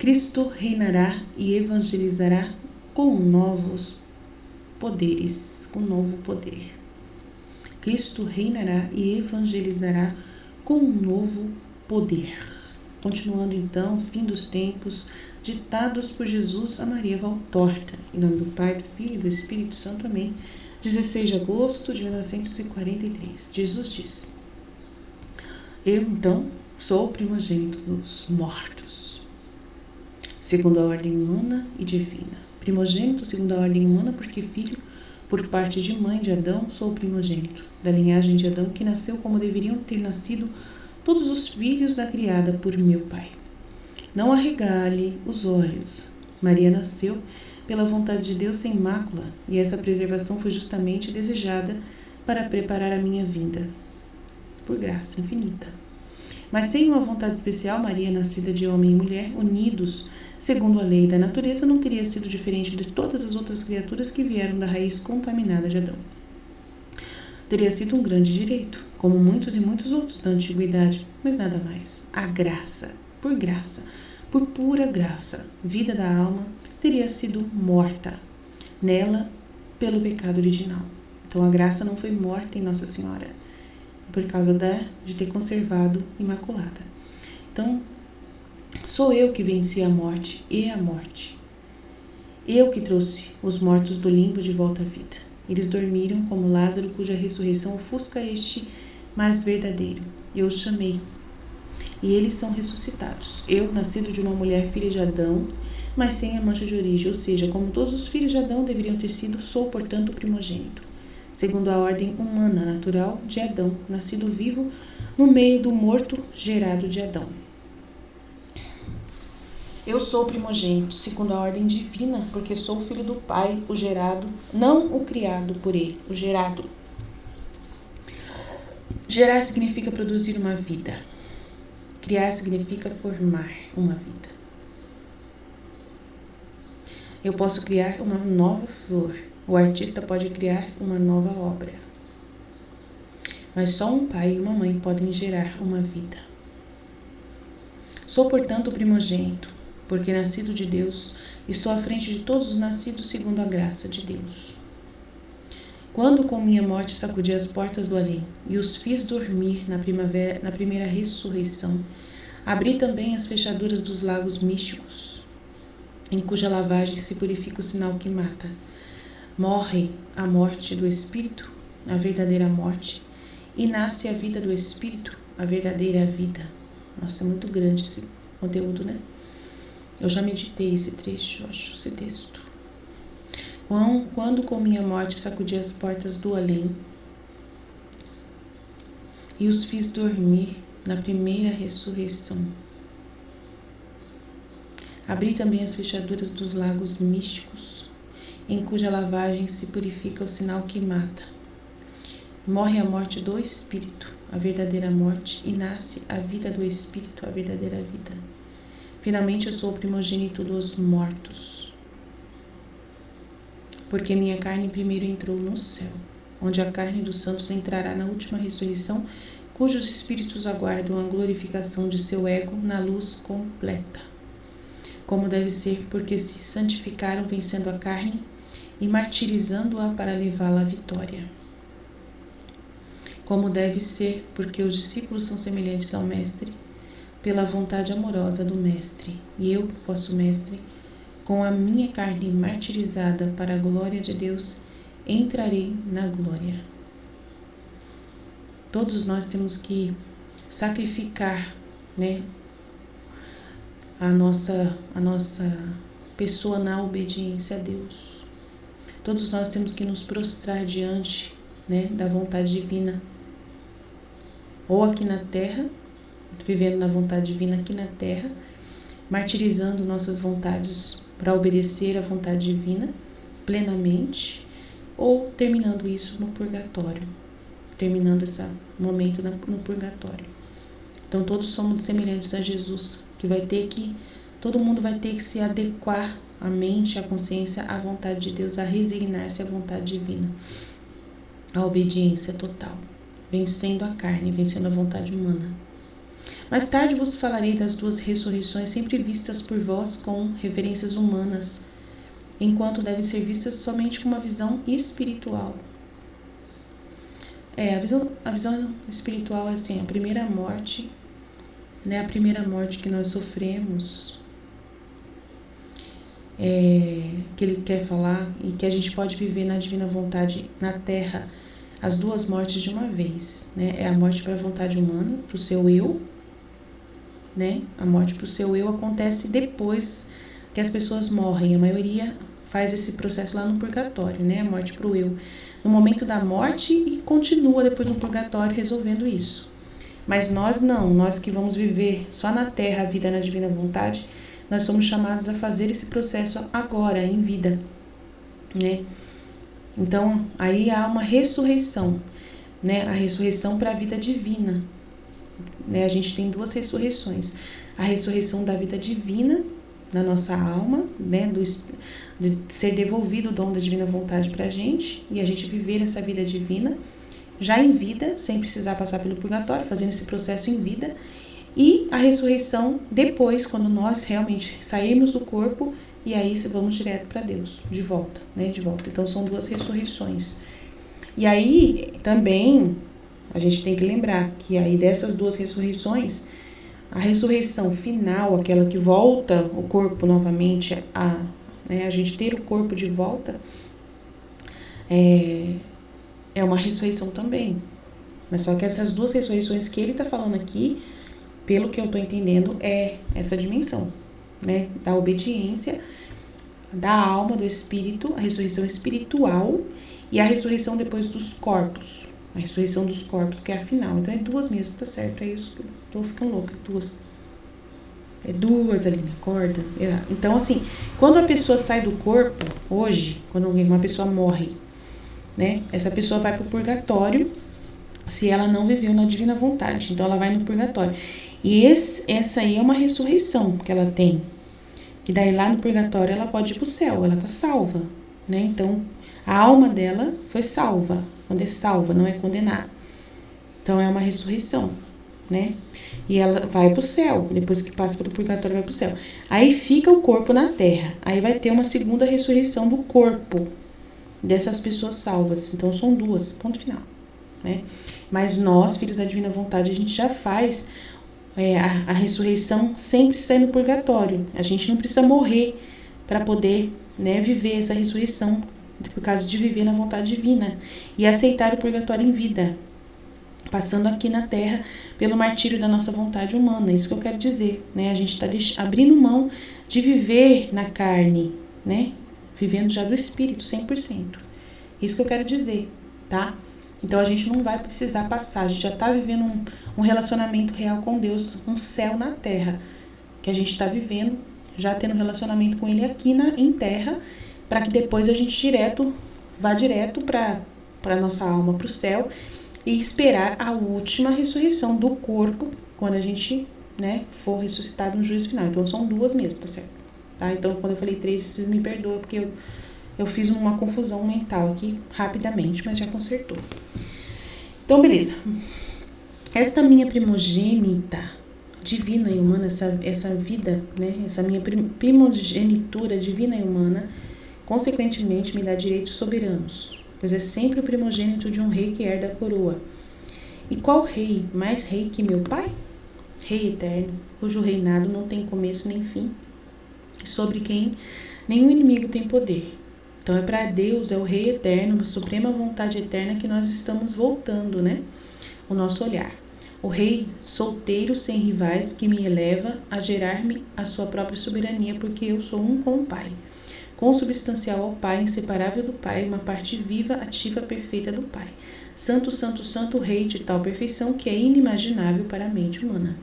Cristo reinará e evangelizará com novos poderes, com novo poder. Cristo reinará e evangelizará com um novo poder. Continuando então, fim dos tempos, ditados por Jesus a Maria Valtorta. Em nome do Pai, do Filho e do Espírito Santo. Amém. 16 de agosto de 1943. Jesus diz: Eu, então, sou o primogênito dos mortos, segundo a ordem humana e divina. Primogênito segundo a ordem humana, porque filho, por parte de mãe de Adão, sou o primogênito, da linhagem de Adão, que nasceu como deveriam ter nascido todos os filhos da criada por meu Pai. Não arregale os olhos. Maria nasceu pela vontade de Deus sem mácula, e essa preservação foi justamente desejada para preparar a minha vinda, por graça infinita. Mas sem uma vontade especial, Maria, nascida de homem e mulher, unidos segundo a lei da natureza, não teria sido diferente de todas as outras criaturas que vieram da raiz contaminada de Adão. Teria sido um grande direito, como muitos e muitos outros da antiguidade, mas nada mais. A graça, por pura graça, vida da alma, teria sido morta nela pelo pecado original. Então a graça não foi morta em Nossa Senhora, por causa de ter conservado imaculada. Então, sou eu que venci a morte e a morte. Eu que trouxe os mortos do limbo de volta à vida. Eles dormiram como Lázaro, cuja ressurreição ofusca este mais verdadeiro. Eu os chamei, e eles são ressuscitados. Eu, nascido de uma mulher filha de Adão, mas sem a mancha de origem, ou seja, como todos os filhos de Adão deveriam ter sido, sou, portanto, o primogênito, segundo a ordem humana natural de Adão, nascido vivo no meio do morto gerado de Adão. Eu sou o primogênito, segundo a ordem divina, porque sou o filho do Pai, o gerado, não o criado por ele, o gerado. Gerar significa produzir uma vida. Criar significa formar uma vida. Eu posso criar uma nova flor. O artista pode criar uma nova obra. Mas só um pai e uma mãe podem gerar uma vida. Sou, portanto, o primogênito, porque nascido de Deus, estou à frente de todos os nascidos segundo a graça de Deus. Quando com minha morte sacudi as portas do além e os fiz dormir na primeira ressurreição, abri também as fechaduras dos lagos místicos, em cuja lavagem se purifica o sinal que mata. Morre a morte do Espírito, a verdadeira morte, e nasce a vida do Espírito, a verdadeira vida. Nossa, é muito grande esse conteúdo, né? Eu já meditei esse trecho, acho, esse texto. Quando com minha morte sacudi as portas do além e os fiz dormir na primeira ressurreição. Abri também as fechaduras dos lagos místicos, em cuja lavagem se purifica o sinal que mata. Morre a morte do Espírito, a verdadeira morte, e nasce a vida do Espírito, a verdadeira vida. Finalmente eu sou o primogênito dos mortos, porque minha carne primeiro entrou no céu, onde a carne dos santos entrará na última ressurreição, cujos espíritos aguardam a glorificação de seu ego na luz completa. Como deve ser, porque se santificaram vencendo a carne e martirizando-a para levá-la à vitória. Como deve ser, porque os discípulos são semelhantes ao Mestre, pela vontade amorosa do Mestre, e eu, vosso Mestre, com a minha carne martirizada para a glória de Deus, entrarei na glória. Todos nós temos que sacrificar, né, a nossa pessoa na obediência a Deus. Todos nós temos que nos prostrar diante, né, da vontade divina, ou aqui na terra, vivendo na vontade divina aqui na terra, martirizando nossas vontades para obedecer à vontade divina plenamente, ou terminando isso no purgatório, terminando esse momento no purgatório. Então todos somos semelhantes a Jesus, todo mundo vai ter que se adequar a mente, a consciência, à vontade de Deus, a resignar-se à vontade divina, a obediência total, vencendo a carne, vencendo a vontade humana. Mais tarde vos falarei das duas ressurreições sempre vistas por vós com referências humanas, enquanto devem ser vistas somente com uma visão espiritual. A visão espiritual é assim, a primeira morte, né? A primeira morte que nós sofremos, que ele quer falar, e que a gente pode viver na divina vontade na Terra, as duas mortes de uma vez, né? É a morte para a vontade humana, para o seu eu, né? A morte para o seu eu acontece depois que as pessoas morrem. A maioria faz esse processo lá no purgatório, né? A morte para o eu, no momento da morte, e continua depois no purgatório resolvendo isso. Mas nós não, nós que vamos viver só na Terra a vida na divina vontade, nós somos chamados a fazer esse processo agora, em vida, né? Então, aí há uma ressurreição, né? A ressurreição para a vida divina, né? A gente tem duas ressurreições. A ressurreição da vida divina na nossa alma, né? De ser devolvido o dom da divina vontade para a gente, e a gente viver essa vida divina já em vida, sem precisar passar pelo purgatório, fazendo esse processo em vida. E a ressurreição depois, quando nós realmente sairmos do corpo, e aí vamos direto para Deus, de volta, né? De volta. Então são duas ressurreições. E aí também a gente tem que lembrar que aí dessas duas ressurreições, a ressurreição final, aquela que volta o corpo novamente a gente ter o corpo de volta, é uma ressurreição também. Mas só que essas duas ressurreições que ele está falando aqui, pelo que eu estou entendendo, é essa dimensão, né? Da obediência, da alma, do espírito, a ressurreição espiritual e a ressurreição depois dos corpos. A ressurreição dos corpos, que é a final. Então é duas mesmo, tá certo? É isso que eu tô ficando louca, duas. É duas ali na corda. Então, assim, quando a pessoa sai do corpo, hoje, quando uma pessoa morre, né? Essa pessoa vai pro purgatório se ela não viveu na divina vontade. Então ela vai no purgatório. E essa aí é uma ressurreição que ela tem. Que daí lá no purgatório ela pode ir pro céu, ela tá salva, né? Então a alma dela foi salva. Quando é salva, não é condenada. Então é uma ressurreição, né? E ela vai pro céu, depois que passa pelo purgatório vai pro céu. Aí fica o corpo na terra. Aí vai ter uma segunda ressurreição do corpo dessas pessoas salvas. Então são duas, ponto final, né? Mas nós, filhos da divina vontade, a gente já faz a ressurreição sempre sai no purgatório. A gente não precisa morrer para poder, né, viver essa ressurreição, por causa de viver na vontade divina e aceitar o purgatório em vida, passando aqui na Terra pelo martírio da nossa vontade humana. Isso que eu quero dizer, né? A gente está abrindo mão de viver na carne, né? Vivendo já do Espírito, 100%. Isso que eu quero dizer, tá? Então a gente não vai precisar passar, a gente já está vivendo um relacionamento real com Deus, um céu na Terra, que a gente está vivendo, já tendo relacionamento com Ele aqui em Terra, para que depois a gente vá direto para a nossa alma, para o céu, e esperar a última ressurreição do corpo, quando a gente, né, for ressuscitado no juízo final. Então são duas mesmo, tá certo? Tá? Então quando eu falei 3, vocês me perdoam, porque eu fiz uma confusão mental aqui rapidamente, mas já consertou. Então, beleza. Esta minha primogênita divina e humana, essa vida, né, essa minha primogenitura divina e humana, consequentemente me dá direitos soberanos, pois é sempre o primogênito de um rei que herda a coroa. E qual rei, mais rei que meu pai? Rei eterno, cujo reinado não tem começo nem fim, sobre quem nenhum inimigo tem poder. Então é para Deus, é o Rei eterno, a suprema vontade eterna que nós estamos voltando, né? O nosso olhar. O Rei solteiro sem rivais que me eleva a gerar-me a sua própria soberania, porque eu sou um com o Pai. Consubstancial ao Pai, inseparável do Pai, uma parte viva, ativa, perfeita do Pai. Santo, santo, santo Rei de tal perfeição que é inimaginável para a mente humana.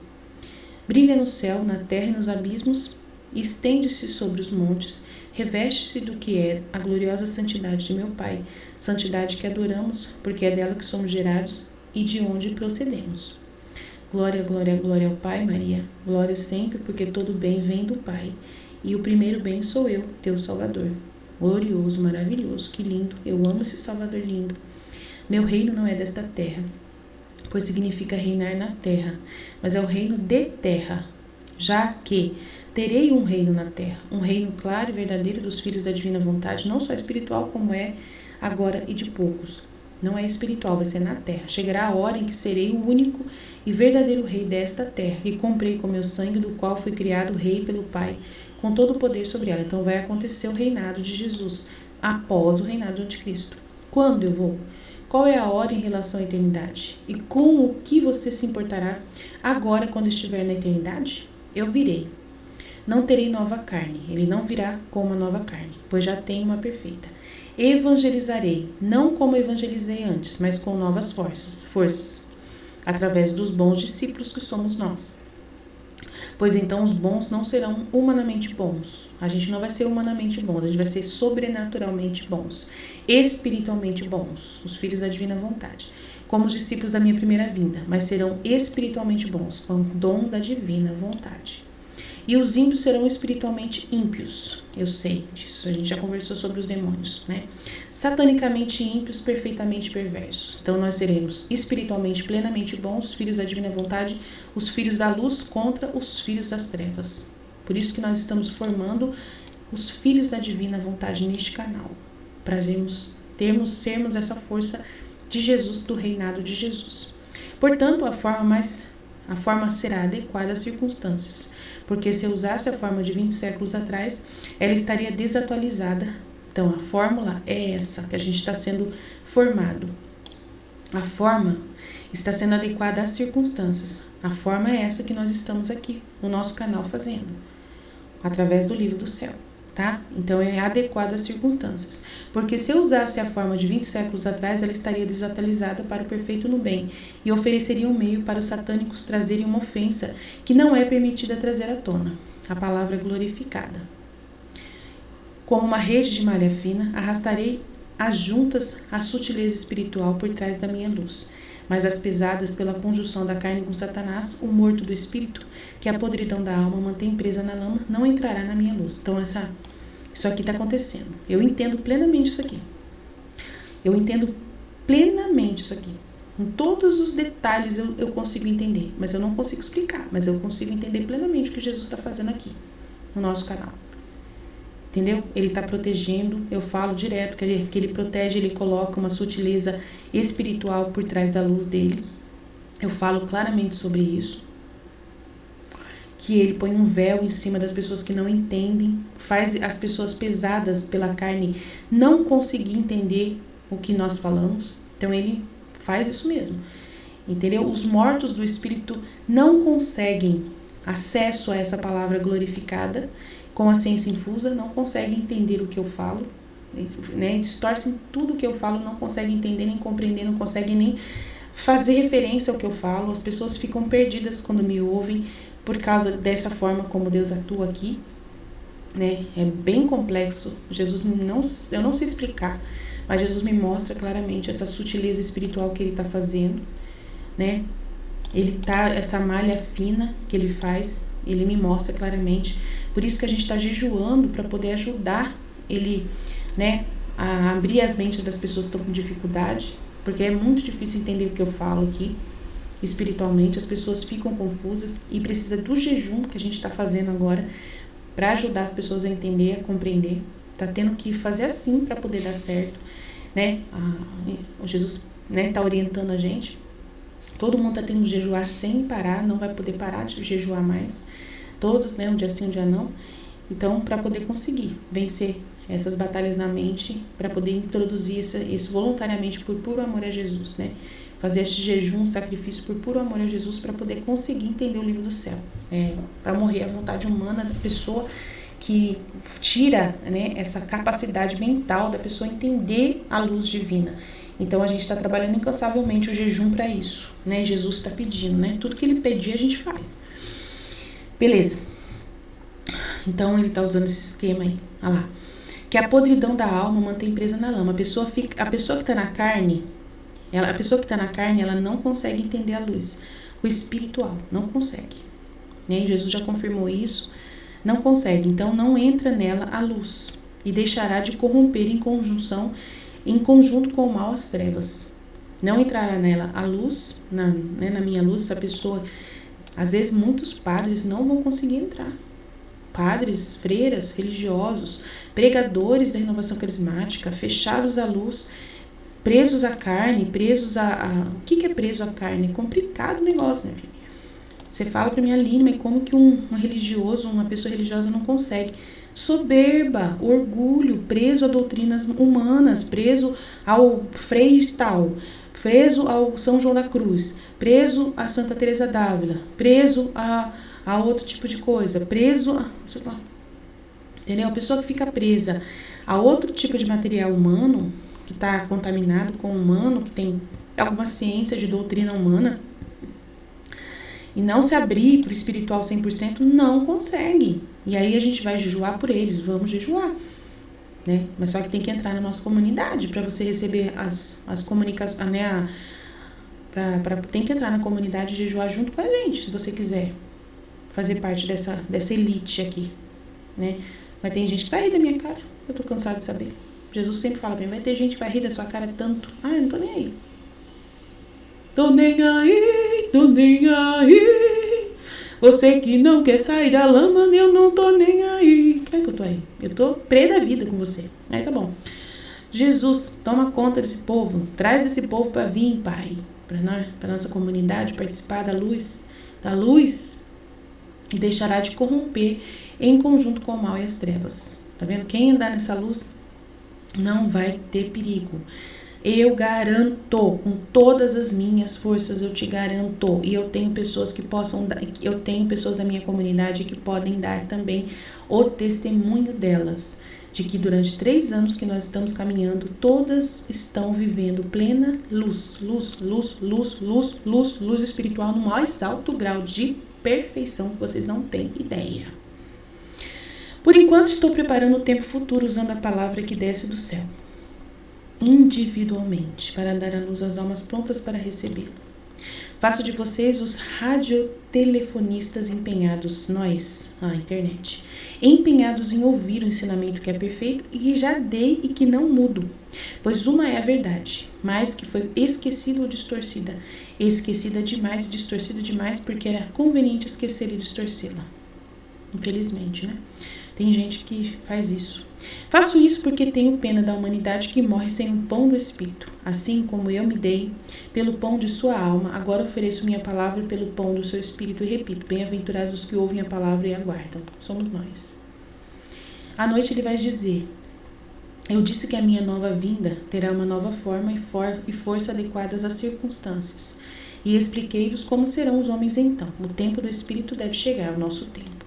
Brilha no céu, na terra e nos abismos, estende-se sobre os montes, reveste-se do que é a gloriosa santidade de meu Pai, santidade que adoramos, porque é dela que somos gerados e de onde procedemos. Glória, glória, glória ao Pai, Maria, glória sempre, porque todo bem vem do Pai, e o primeiro bem sou eu, teu Salvador. Glorioso, maravilhoso, que lindo, eu amo esse Salvador lindo. Meu reino não é desta terra. pois significa reinar na terra, mas é o reino de terra, já que terei um reino na terra, um reino claro e verdadeiro dos filhos da divina vontade, não só espiritual como é agora e de poucos. Não é espiritual, vai ser na terra. Chegará a hora em que serei o único e verdadeiro rei desta terra, e comprei com meu sangue, do qual fui criado rei pelo Pai, com todo o poder sobre ela. Então vai acontecer o reinado de Jesus, após o reinado do anticristo. Quando eu vou? Qual é a hora em relação à eternidade? E com o que você se importará agora quando estiver na eternidade? Eu virei. Não terei nova carne, ele não virá com uma nova carne, pois já tenho uma perfeita. Evangelizarei, não como evangelizei antes, mas com novas forças, através dos bons discípulos que somos nós. Pois então os bons não serão humanamente bons. A gente não vai ser humanamente bons, a gente vai ser sobrenaturalmente bons, espiritualmente bons, os filhos da divina vontade, como os discípulos da minha primeira vinda, mas serão espiritualmente bons, com o dom da divina vontade. E os ímpios serão espiritualmente ímpios. Eu sei disso, a gente já conversou sobre os demônios, né? Satanicamente ímpios, perfeitamente perversos. Então nós seremos espiritualmente plenamente bons, filhos da divina vontade, os filhos da luz contra os filhos das trevas. Por isso que nós estamos formando os filhos da divina vontade neste canal, para sermos essa força de Jesus, do reinado de Jesus. Portanto, a forma será adequada às circunstâncias, porque se eu usasse a forma de 20 séculos atrás, ela estaria desatualizada. Então, a fórmula é essa, que a gente está sendo formado. A forma está sendo adequada às circunstâncias. A forma é essa que nós estamos aqui, no nosso canal, fazendo, através do livro do céu, tá? Então, é adequada às circunstâncias. Porque se eu usasse a forma de 20 séculos atrás, ela estaria desatualizada para o perfeito no bem e ofereceria um meio para os satânicos trazerem uma ofensa que não é permitida trazer à tona, a palavra glorificada. Como uma rede de malha fina, arrastarei as juntas a sutileza espiritual por trás da minha luz, mas as pesadas pela conjunção da carne com Satanás, o morto do espírito, que a podridão da alma mantém presa na lama, não entrará na minha luz. Então, isso aqui está acontecendo. Eu entendo plenamente isso aqui. Eu entendo plenamente isso aqui. Com todos os detalhes eu consigo entender, mas eu não consigo explicar, mas eu consigo entender plenamente o que Jesus está fazendo aqui, no nosso canal. Entendeu? Ele está protegendo, eu falo direto que ele protege, ele coloca uma sutileza espiritual por trás da luz dele. Eu falo claramente sobre isso. Que ele põe um véu em cima das pessoas que não entendem, faz as pessoas pesadas pela carne não conseguir entender o que nós falamos. Então ele faz isso mesmo, entendeu? Os mortos do espírito não conseguem acesso a essa palavra glorificada, com a ciência infusa, não conseguem entender o que eu falo, né? Distorcem tudo o que eu falo, não conseguem entender, nem compreender, não conseguem nem fazer referência ao que eu falo. As pessoas ficam perdidas quando me ouvem, por causa dessa forma como Deus atua aqui, né? É bem complexo. Eu não sei explicar, mas Jesus me mostra claramente essa sutileza espiritual que ele está fazendo, né? Essa malha fina que ele faz, ele me mostra claramente. Por isso que a gente está jejuando, para poder ajudar ele, né, a abrir as mentes das pessoas que estão com dificuldade, porque é muito difícil entender o que eu falo aqui. Espiritualmente, as pessoas ficam confusas e precisa do jejum que a gente está fazendo agora para ajudar as pessoas a entender, a compreender. Tá tendo que fazer assim para poder dar certo, né? O Jesus, né, tá orientando a gente. Todo mundo tá tendo que jejuar sem parar, não vai poder parar de jejuar mais. Todos, né, um dia sim, um dia não. Então, para poder conseguir vencer essas batalhas na mente, para poder introduzir isso voluntariamente por puro amor a Jesus, né? Fazer este jejum, sacrifício por puro amor a Jesus, para poder conseguir entender o livro do céu, para morrer à vontade humana da pessoa, que tira, né, essa capacidade mental da pessoa entender a luz divina. Então a gente está trabalhando incansavelmente o jejum para isso, né? Jesus está pedindo, né? Tudo que ele pedir a gente faz. Beleza. Então ele está usando esse esquema aí, olha lá. Que a podridão da alma mantém presa na lama. A pessoa que está na carne, ela não consegue entender a luz. O espiritual não consegue, né? Jesus já confirmou isso. Não consegue, então não entra nela a luz e deixará de corromper em conjunto com o mal as trevas. Não entrará nela a luz, na minha luz, essa pessoa. Às vezes muitos padres não vão conseguir entrar. Padres, freiras, religiosos, pregadores da renovação carismática, fechados à luz, presos à carne, presos O que é preso à carne? É complicado o negócio, né, filho? Você fala pra mim, Aline, mas como que um religioso, uma pessoa religiosa não consegue? Soberba, orgulho, preso a doutrinas humanas, preso ao Frei tal, preso ao São João da Cruz, preso a Santa Teresa d'Ávila, preso a outro tipo de coisa, preso a, sei lá, entendeu? A pessoa que fica presa a outro tipo de material humano, que está contaminado com o humano, que tem alguma ciência de doutrina humana, e não se abrir para o espiritual 100%, não consegue. E aí a gente vai jejuar por eles, vamos jejuar, né? Mas só que tem que entrar na nossa comunidade para você receber as comunicações, né? Tem que entrar na comunidade e jejuar junto com a gente, se você quiser fazer parte dessa elite aqui, né? Mas tem gente que vai rir da minha cara, eu tô cansada de saber. Jesus sempre fala pra mim, vai ter gente que vai rir da sua cara tanto. Ah, eu não tô nem aí. Tô nem aí, tô nem aí. Você que não quer sair da lama, eu não tô nem aí. Como é que eu tô aí? Eu tô pré da vida com você. Aí tá bom. Jesus, toma conta desse povo. Traz esse povo para vir, Pai. Para nossa comunidade participar da luz. E deixará de corromper em conjunto com o mal e as trevas. Tá vendo? Quem andar nessa luz não vai ter perigo. Eu garanto, com todas as minhas forças, eu te garanto. E eu tenho pessoas que possam dar, eu tenho pessoas da minha comunidade que podem dar também o testemunho delas, de que durante 3 anos que nós estamos caminhando, todas estão vivendo plena luz espiritual no mais alto grau de perfeição que vocês não têm ideia. Por enquanto, estou preparando o tempo futuro usando a palavra que desce do céu, individualmente, para dar à luz às almas prontas para recebê-lo. Faço de vocês os radiotelefonistas empenhados, nós, a internet, empenhados em ouvir o ensinamento que é perfeito e que já dei e que não mudo, pois uma é a verdade, mas que foi esquecida ou distorcida, esquecida demais e distorcida demais porque era conveniente esquecer e distorcê-la. Infelizmente, né? Tem gente que faz isso. Faço isso porque tenho pena da humanidade que morre sem um pão do Espírito. Assim como eu me dei pelo pão de sua alma, agora ofereço minha palavra pelo pão do seu Espírito e repito, bem-aventurados os que ouvem a palavra e aguardam. Somos nós. À noite ele vai dizer, eu disse que a minha nova vinda terá uma nova forma e força adequadas às circunstâncias. E expliquei-vos como serão os homens então. O tempo do Espírito deve chegar, o nosso tempo.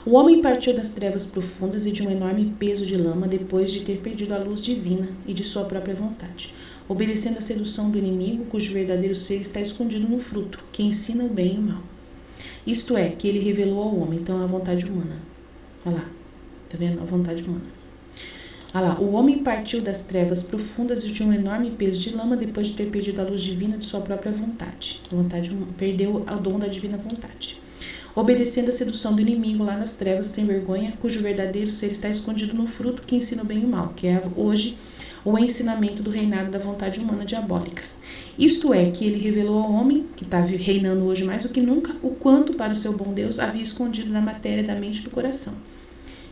O homem partiu das trevas profundas e de um enorme peso de lama depois de ter perdido a luz divina e de sua própria vontade, obedecendo à sedução do inimigo, cujo verdadeiro ser está escondido no fruto, que ensina o bem e o mal. Isto é, que ele revelou ao homem, então, a vontade humana. Olha lá, tá vendo? A vontade humana. Olha lá, o homem partiu das trevas profundas e de um enorme peso de lama depois de ter perdido a luz divina de sua própria vontade. Perdeu o dom da divina vontade. Obedecendo à sedução do inimigo lá nas trevas sem vergonha, cujo verdadeiro ser está escondido no fruto que ensina o bem e o mal, que é hoje o ensinamento do reinado da vontade humana diabólica. Isto é, que ele revelou ao homem, que está reinando hoje mais do que nunca, o quanto para o seu bom Deus havia escondido na matéria da mente e do coração.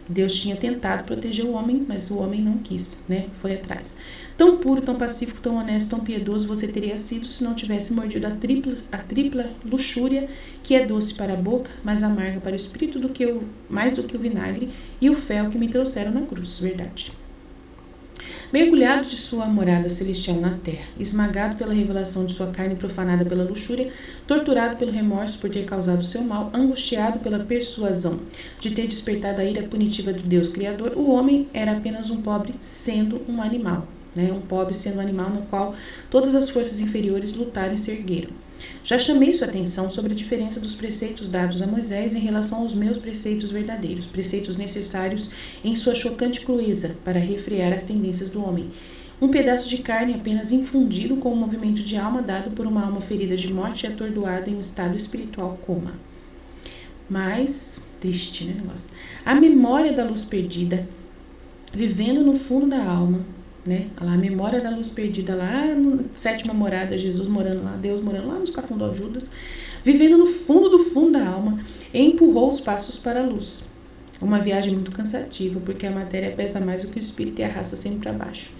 Deus tinha tentado proteger o homem, mas o homem não quis, né? Foi atrás. Tão puro, tão pacífico, tão honesto, tão piedoso você teria sido se não tivesse mordido a tripla luxúria, que é doce para a boca, mas amarga para o espírito mais do que o vinagre e o fel que me trouxeram na cruz. Verdade. Mergulhado de sua morada celestial na terra, esmagado pela revelação de sua carne profanada pela luxúria, torturado pelo remorso por ter causado seu mal, angustiado pela persuasão de ter despertado a ira punitiva do Deus Criador, o homem era apenas um pobre sendo um animal, né? Um pobre sendo um animal no qual todas as forças inferiores lutaram e se ergueram. Já chamei sua atenção sobre a diferença dos preceitos dados a Moisés em relação aos meus preceitos verdadeiros, preceitos necessários em sua chocante crueza para refrear as tendências do homem. Um pedaço de carne apenas infundido com um movimento de alma dado por uma alma ferida de morte e atordoada em um estado espiritual coma. Mas, triste, né, negócio? A memória da luz perdida, vivendo no fundo da alma, né? A memória da luz perdida lá no sétima morada, Jesus morando lá, Deus morando lá nos cafundó Judas, vivendo no fundo da alma, empurrou os passos para a luz. Uma viagem muito cansativa, porque a matéria pesa mais do que o espírito e arrasta sempre para baixo.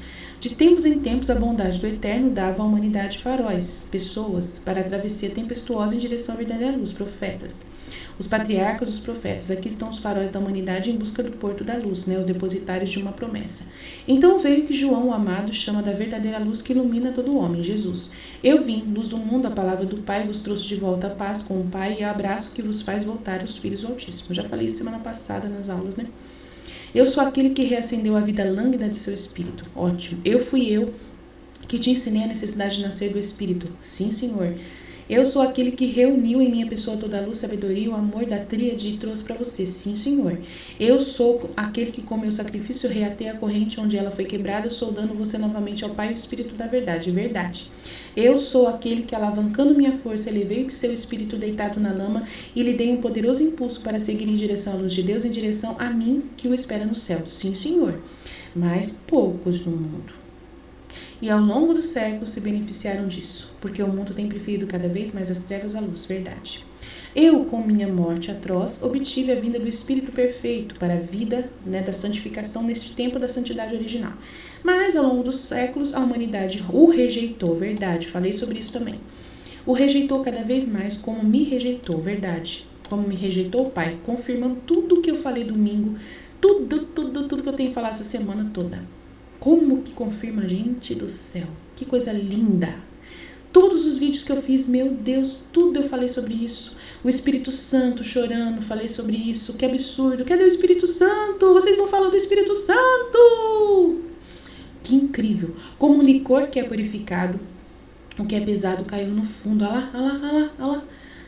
De tempos em tempos, a bondade do Eterno dava à humanidade faróis, pessoas, para a travessia tempestuosa em direção à verdadeira luz, profetas. Os patriarcas, os profetas, aqui estão os faróis da humanidade em busca do porto da luz, né, os depositários de uma promessa. Então veio que João, o amado, chama da verdadeira luz que ilumina todo homem, Jesus. Eu vim, luz do mundo, a palavra do Pai vos trouxe de volta a paz com o Pai e o abraço que vos faz voltar aos filhos do Altíssimo. Eu já falei isso semana passada nas aulas, né? Eu sou aquele que reacendeu a vida lânguida de seu espírito. Ótimo. Eu que te ensinei a necessidade de nascer do Espírito. Sim, Senhor. Eu sou aquele que reuniu em minha pessoa toda a luz, sabedoria e o amor da tríade e trouxe para você. Sim, Senhor. Eu sou aquele que com meu sacrifício reatei a corrente onde ela foi quebrada, soldando você novamente ao Pai e o Espírito da verdade. Verdade. Eu sou aquele que, alavancando minha força, elevei seu espírito deitado na lama e lhe dei um poderoso impulso para seguir em direção à luz de Deus, em direção a mim que o espera no céu. Sim, Senhor. Mas poucos no mundo. E ao longo dos séculos se beneficiaram disso, porque o mundo tem preferido cada vez mais as trevas à luz, verdade. Eu, com minha morte atroz, obtive a vinda do Espírito perfeito para a vida, né, da santificação neste tempo da santidade original. Mas, ao longo dos séculos, a humanidade o rejeitou, verdade, falei sobre isso também. O rejeitou cada vez mais como me rejeitou, verdade. Como me rejeitou o Pai, confirmando tudo o que eu falei domingo, tudo que eu tenho falado essa semana toda. Como que confirma, gente do céu? Que coisa linda! Todos os vídeos que eu fiz, meu Deus, tudo eu falei sobre isso. O Espírito Santo chorando, falei sobre isso. Que absurdo! Cadê o Espírito Santo? Vocês não falam do Espírito Santo! Que incrível! Como um licor que é purificado, o que é pesado caiu no fundo. Olha lá.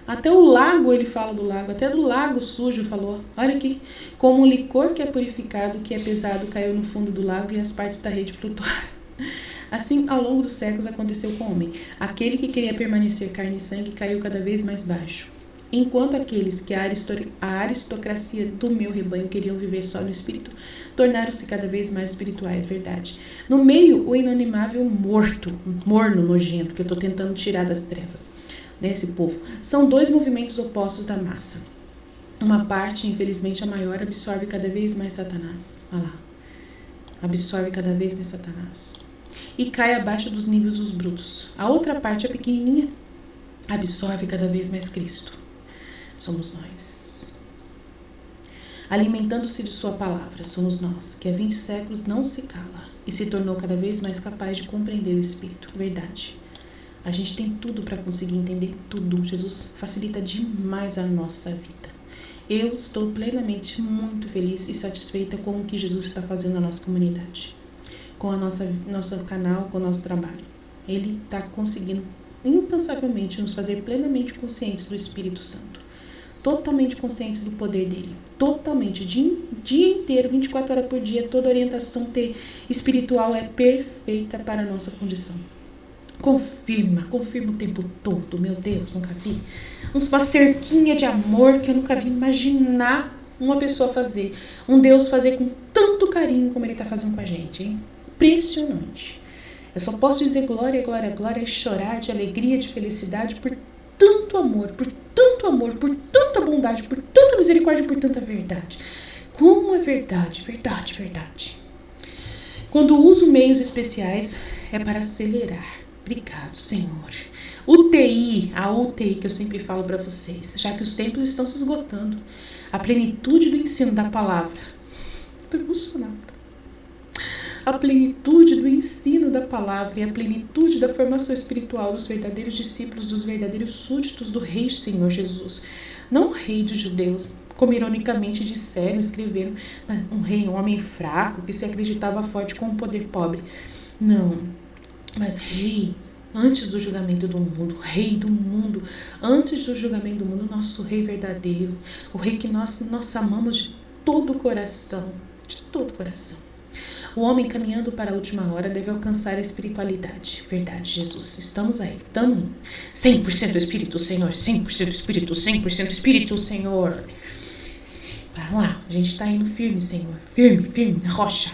Até o lago, ele fala do lago, até do lago sujo falou. Olha aqui, como um licor que é purificado, que é pesado, caiu no fundo do lago e as partes da rede flutuaram. Assim, ao longo dos séculos, aconteceu com o homem. Aquele que queria permanecer carne e sangue caiu cada vez mais baixo. Enquanto aqueles que a aristocracia do meu rebanho queriam viver só no espírito, tornaram-se cada vez mais espirituais, verdade. No meio, o inanimável morno, nojento, que eu estou tentando tirar das trevas. Desse povo. São dois movimentos opostos da massa. Uma parte, infelizmente a maior, absorve cada vez mais Satanás. Olha lá. Absorve cada vez mais Satanás. E cai abaixo dos níveis dos brutos. A outra parte, a pequenininha, absorve cada vez mais Cristo. Somos nós. Alimentando-se de sua palavra, somos nós, que há 20 séculos não se cala e se tornou cada vez mais capaz de compreender o Espírito. Verdade. A gente tem tudo para conseguir entender tudo. Jesus facilita demais a nossa vida. Eu estou plenamente muito feliz e satisfeita com o que Jesus está fazendo na nossa comunidade. Com a nosso canal, com o nosso trabalho. Ele está conseguindo incansavelmente nos fazer plenamente conscientes do Espírito Santo. Totalmente conscientes do poder dele. Totalmente. Dia inteiro, 24 horas por dia, toda orientação espiritual é perfeita para a nossa condição. Confirma o tempo todo, meu Deus, nunca vi. Uma cerquinha de amor que eu nunca vi imaginar uma pessoa fazer. Um Deus fazer com tanto carinho como ele está fazendo com a gente, hein? Impressionante. Eu só posso dizer glória, glória, glória e chorar de alegria, de felicidade por tanto amor, por tanta bondade, por tanta misericórdia, por tanta verdade. Como é verdade, verdade, verdade. Quando uso meios especiais é para acelerar. Obrigado, Senhor. A UTI que eu sempre falo para vocês, já que os tempos estão se esgotando. A plenitude do ensino da palavra. Estou emocionada. A plenitude do ensino da palavra e a plenitude da formação espiritual dos verdadeiros discípulos, dos verdadeiros súditos do Rei Senhor Jesus. Não Rei dos judeus, como ironicamente disseram, escreveram, mas um rei, um homem fraco que se acreditava forte com um poder pobre. Não. Mas rei, antes do julgamento do mundo, rei do mundo, antes do julgamento do mundo, nosso rei verdadeiro, o rei que nós amamos de todo o coração, O homem caminhando para a última hora deve alcançar a espiritualidade. Verdade, Jesus, estamos aí, estamos 100% Espírito, Senhor, 100% Espírito, 100% Espírito, Senhor. Vamos lá, a gente está indo firme, Senhor, firme, na rocha.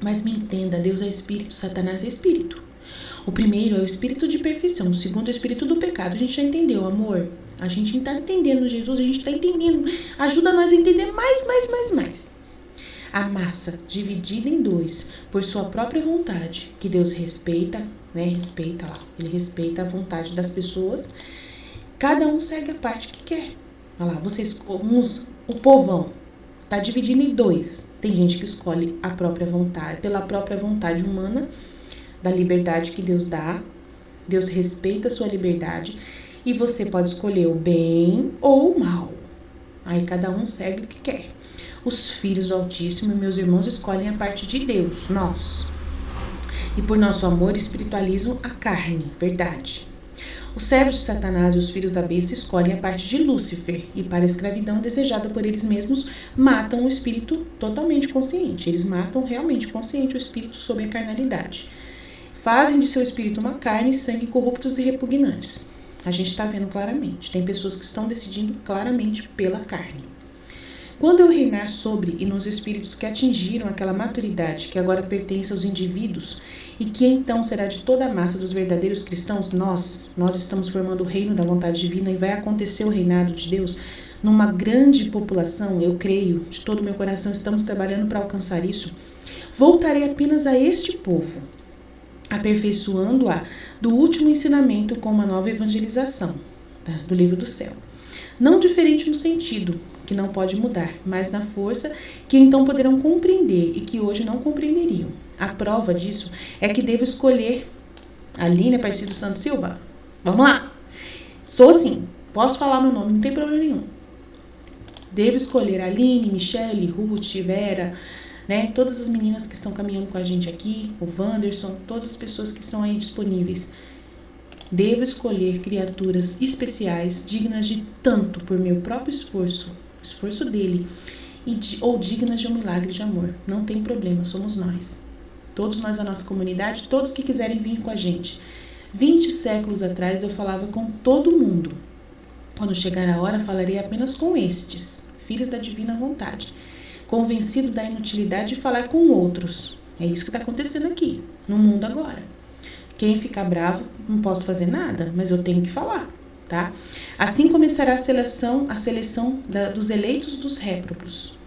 Mas me entenda, Deus é espírito, Satanás é espírito. O primeiro é o espírito de perfeição, o segundo é o espírito do pecado. A gente já entendeu, amor? A gente está entendendo, Jesus, a gente está entendendo. Ajuda nós a entender mais. A massa dividida em dois por sua própria vontade, que Deus respeita, né? Respeita lá, ele respeita a vontade das pessoas. Cada um segue a parte que quer. Olha lá, o povão tá dividido em dois. Tem gente que escolhe a própria vontade, pela própria vontade humana, da liberdade que Deus dá. Deus respeita a sua liberdade e você pode escolher o bem ou o mal. Aí cada um segue o que quer. Os filhos do Altíssimo e meus irmãos escolhem a parte de Deus, nós. E por nosso amor espiritualizam a carne, verdade. Os servos de Satanás e os filhos da besta escolhem a parte de Lúcifer e para a escravidão desejada por eles mesmos matam o espírito totalmente consciente. Eles matam realmente consciente o espírito sob a carnalidade. Fazem de seu espírito uma carne e sangue corruptos e repugnantes. A gente está vendo claramente. Tem pessoas que estão decidindo claramente pela carne. Quando eu reinar sobre e nos espíritos que atingiram aquela maturidade que agora pertence aos indivíduos e que então será de toda a massa dos verdadeiros cristãos, nós estamos formando o reino da vontade divina e vai acontecer o reinado de Deus numa grande população, eu creio, de todo o meu coração, estamos trabalhando para alcançar isso. Voltarei apenas a este povo, aperfeiçoando-a do último ensinamento com uma nova evangelização, tá? Do livro do céu. Não diferente no sentido, que não pode mudar, mas na força que então poderão compreender e que hoje não compreenderiam. A prova disso é que devo escolher Aline Aparecido Santos Silva. Vamos lá! Sou assim, posso falar meu nome, não tem problema nenhum. Devo escolher Aline, Michele, Ruth, Vera, né? Todas as meninas que estão caminhando com a gente aqui, o Wanderson, todas as pessoas que estão aí disponíveis. Devo escolher criaturas especiais, dignas de tanto por meu próprio esforço dele, ou dignas de um milagre de amor. Não tem problema, somos nós. Todos nós da nossa comunidade, todos que quiserem vir com a gente. 20 séculos atrás eu falava com todo mundo. Quando chegar a hora, falarei apenas com estes, filhos da divina vontade, convencido da inutilidade de falar com outros. É isso que está acontecendo aqui, no mundo agora. Quem ficar bravo, não posso fazer nada, mas eu tenho que falar, tá? Assim começará a seleção dos eleitos dos réprobos.